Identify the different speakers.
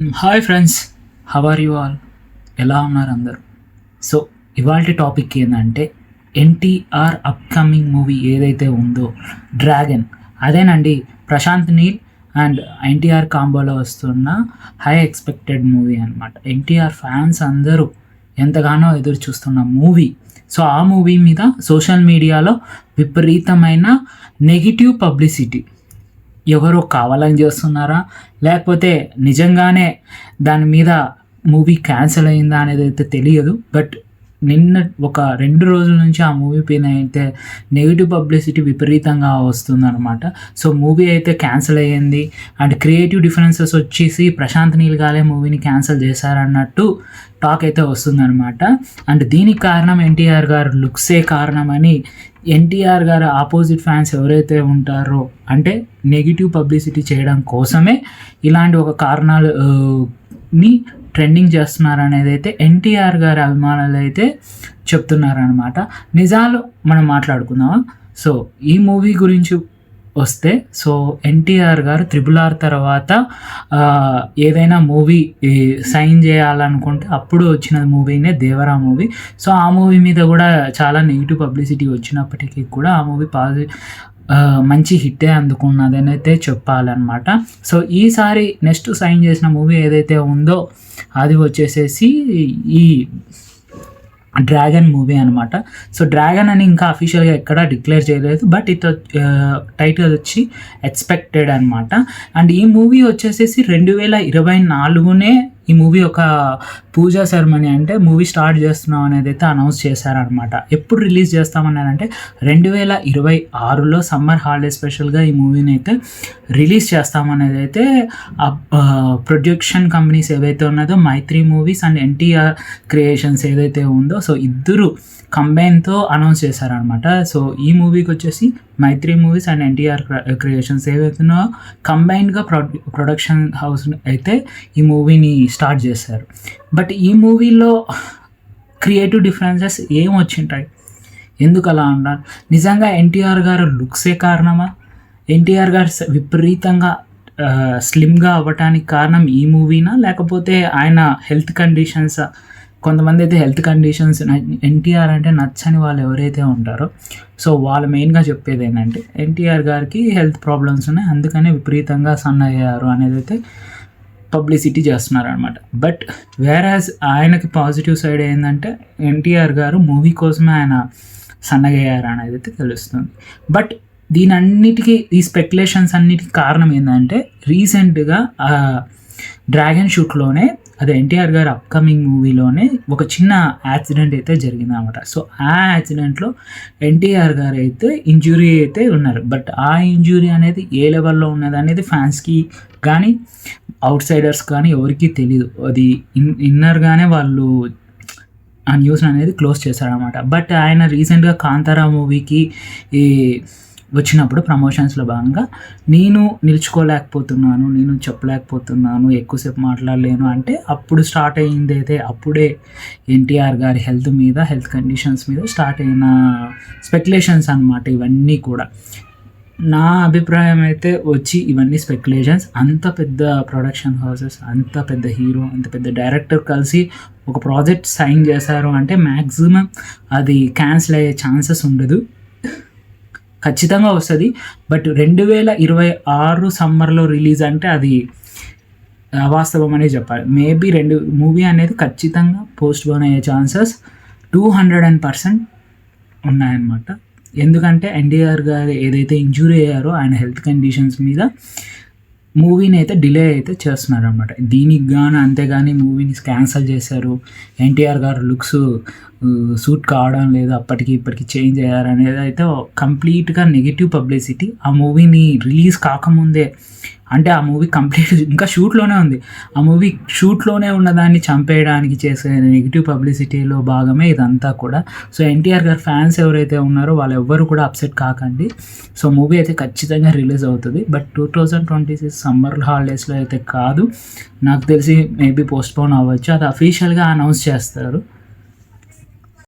Speaker 1: Hi friends, how are you all? ఎలా ఉన్నారు అందరూ? సో ఇవాళ టాపిక్ ఏంటంటే ఎన్టీఆర్ అప్కమింగ్ మూవీ ఏదైతే ఉందో డ్రాగన్, అదేనండి. ప్రశాంత్ నీల్ అండ్ ఎన్టీఆర్ కాంబోలో వస్తున్న హై ఎక్స్పెక్టెడ్ మూవీ అనమాట. ఎన్టీఆర్ ఫ్యాన్స్ అందరూ ఎంతగానో ఎదురు చూస్తున్న మూవీ. సో ఆ మూవీ మీద సోషల్ మీడియాలో విపరీతమైన నెగిటివ్ పబ్లిసిటీ. ఎవరో కావాలని చేస్తున్నారా, లేకపోతే నిజంగానే దాని మీద మూవీ క్యాన్సిల్ అయిందా అనేది అయితే తెలియదు. బట్ నిన్న ఒక 2 రోజుల నుంచి ఆ మూవీ పైన అయితే నెగిటివ్ పబ్లిసిటీ విపరీతంగా వస్తుందన్నమాట. సో మూవీ అయితే క్యాన్సిల్ అయ్యింది అండ్ క్రియేటివ్ డిఫరెన్సెస్ వచ్చేసి ప్రశాంత్ నీల్ గారే మూవీని క్యాన్సిల్ చేశారన్నట్టు టాక్ అయితే వస్తుందన్నమాట. అండ్ దీనికి కారణం ఎన్టీఆర్ గారు లుక్సే కారణమని ఎన్టీఆర్ గారు ఆపోజిట్ ఫ్యాన్స్ ఎవరైతే ఉంటారో, అంటే నెగిటివ్ పబ్లిసిటీ చేయడం కోసమే ఇలాంటి ఒక కారణాలు ని ట్రెండింగ్ చేస్తున్నారు అనేది అయితే ఎన్టీఆర్ గారి అభిమానులు అయితే చెప్తున్నారనమాట. నిజాలు మనం మాట్లాడుకుందామా? సో ఈ మూవీ గురించి వస్తే, సో ఎన్టీఆర్ గారు RRR తర్వాత ఏదైనా మూవీ సైన్ చేయాలనుకుంటే అప్పుడు వచ్చిన మూవీనే దేవరా మూవీ. సో ఆ మూవీ మీద కూడా చాలా నెగిటివ్ పబ్లిసిటీ వచ్చినప్పటికీ కూడా ఆ మూవీ మంచి హిట్టే అందుకున్నదని అయితే చెప్పాలన్నమాట. సో ఈసారి నెక్స్ట్ సైన్ చేసిన మూవీ ఏదైతే ఉందో అది వచ్చేసేసి ఈ డ్రాగన్ మూవీ అనమాట. సో డ్రాగన్ అని ఇంకా అఫీషియల్గా ఎక్కడా డిక్లేర్ చేయలేదు, బట్ ఇట్ టైటిల్ వచ్చి ఎక్స్పెక్టెడ్ అనమాట. అండ్ ఈ మూవీ వచ్చేసేసి 2024 ఈ మూవీ ఒక పూజా సెరమనీ, అంటే మూవీ స్టార్ట్ చేస్తున్నాం అనేది అయితే అనౌన్స్ చేశారనమాట. ఎప్పుడు రిలీజ్ చేస్తామన్నారు అంటే 2026లో సమ్మర్ హాలిడే స్పెషల్గా ఈ మూవీని అయితే రిలీజ్ చేస్తామనేది అయితే ప్రొడక్షన్ కంపెనీస్ ఏవైతే ఉన్నదో మైత్రి మూవీస్ అండ్ ఎన్టీఆర్ క్రియేషన్స్ ఏదైతే ఉందో, సో ఇద్దరు కంబైన్తో అనౌన్స్ చేశారనమాట. సో ఈ మూవీకి వచ్చేసి మైత్రి మూవీస్ అండ్ ఎన్టీఆర్ క్రియేషన్స్ ఏవైతున్నాయో కంబైన్డ్గా ప్రొడక్షన్ హౌస్ అయితే ఈ మూవీని స్టార్ట్ చేశారు. బట్ ఈ మూవీలో క్రియేటివ్ డిఫరెన్సెస్ ఏం వచ్చింటాయి, ఎందుకు అలా అంటారు? నిజంగా ఎన్టీఆర్ గారు లుక్సే కారణమా? ఎన్టీఆర్ గారు విపరీతంగా స్లిమ్గా అవ్వటానికి కారణం ఈ మూవీనా, లేకపోతే ఆయన హెల్త్ కండిషన్స్? కొంతమంది అయితే హెల్త్ కండిషన్స్, ఎన్టీఆర్ అంటే నచ్చని వాళ్ళు ఎవరైతే ఉంటారో, సో వాళ్ళు మెయిన్గా చెప్పేది ఏంటంటే ఎన్టీఆర్ గారికి హెల్త్ ప్రాబ్లమ్స్ ఉన్నాయి, అందుకనే విపరీతంగా సన్నయ్యారు అనేది అయితే పబ్లిసిటీ చేస్తున్నారు అనమాట. బట్ వేరాజ్ ఆయనకి పాజిటివ్ సైడ్ ఏంటంటే ఎన్టీఆర్ గారు మూవీ కోసమే ఆయన సన్నగయ్యారు అనేది అయితే తెలుస్తుంది. బట్ దీనన్నిటికీ, ఈ స్పెక్యులేషన్స్ అన్నిటికీ కారణం ఏంటంటే రీసెంట్గా డ్రాగన్ షూట్లోనే, అదే ఎన్టీఆర్ గారు అప్కమింగ్ మూవీలోనే ఒక చిన్న యాక్సిడెంట్ అయితే జరిగింది అనమాట. సో ఆ యాక్సిడెంట్లో ఎన్టీఆర్ గారు అయితే ఇంజురీ అయితే ఉన్నారు. బట్ ఆ ఇంజురీ అనేది ఏ లెవెల్లో ఉన్నది అనేది ఫ్యాన్స్కి కానీ అవుట్ సైడర్స్ కానీ ఎవరికీ తెలియదు. అది ఇన్నర్గానే వాళ్ళు ఆ న్యూస్ అనేది క్లోజ్ చేశారనమాట. బట్ ఆయన రీసెంట్గా కాంతారా మూవీకి వచ్చినప్పుడు ప్రమోషన్స్లో భాగంగా నేను నిల్చుకోలేకపోతున్నాను, నేను చెప్పలేకపోతున్నాను, ఎక్కువసేపు మాట్లాడలేను అంటే అప్పుడు స్టార్ట్ అయ్యింది అయితే అప్పుడే ఎన్టీఆర్ గారి హెల్త్ మీద, హెల్త్ కండిషన్స్ మీద స్టార్ట్ అయిన స్పెక్యులేషన్స్ అనమాట ఇవన్నీ కూడా. నా అభిప్రాయం అయితే వచ్చి ఇవన్నీ స్పెక్యులేషన్స్. అంత పెద్ద ప్రొడక్షన్ హౌసెస్, అంత పెద్ద హీరో, అంత పెద్ద డైరెక్టర్ కలిసి ఒక ప్రాజెక్ట్ సైన్ చేశారు అంటే మ్యాక్సిమం అది క్యాన్సిల్ అయ్యే ఛాన్సెస్ ఉండదు, ఖచ్చితంగా వస్తుంది. బట్ 2026 సమ్మర్లో రిలీజ్ అంటే అది అవాస్తవం అనే చెప్పాలి. మేబీ మూవీ అనేది ఖచ్చితంగా పోస్ట్ పోన్ అయ్యే ఛాన్సెస్ 200% ఉన్నాయన్నమాట. ఎందుకంటే ఎన్టీఆర్ గారు ఏదైతే ఇంజూరీ అయ్యారో ఆయన హెల్త్ కండిషన్స్ మీద మూవీని అయితే డిలే అయితే చేస్తున్నారు అనమాట. దీనికి గాను అంతేగాని మూవీని క్యాన్సిల్ చేశారు, ఎన్టీఆర్ గారు లుక్స్ సూట్ కావడం లేదు, అప్పటికి ఇప్పటికి చేంజ్ అయ్యారు అనేది అయితే కంప్లీట్గా నెగిటివ్ పబ్లిసిటీ. ఆ మూవీని రిలీజ్ కాకముందే, అంటే ఆ మూవీ కంప్లీట్ ఇంకా షూట్లోనే ఉంది, ఆ మూవీ షూట్లోనే ఉన్నదాన్ని చంపేయడానికి చేసే నెగిటివ్ పబ్లిసిటీలో భాగమే ఇదంతా కూడా. సో ఎన్టీఆర్ గారు ఫ్యాన్స్ ఎవరైతే ఉన్నారో వాళ్ళు ఎవ్వరు కూడా అప్సెట్ కాకండి. సో మూవీ అయితే ఖచ్చితంగా రిలీజ్ అవుతుంది. బట్ 2026 సమ్మర్ హాలిడేస్లో అయితే కాదు, నాకు తెలిసి మేబీ పోస్ట్ పోన్ అవ్వచ్చు, అది అఫీషియల్గా అనౌన్స్ చేస్తారు.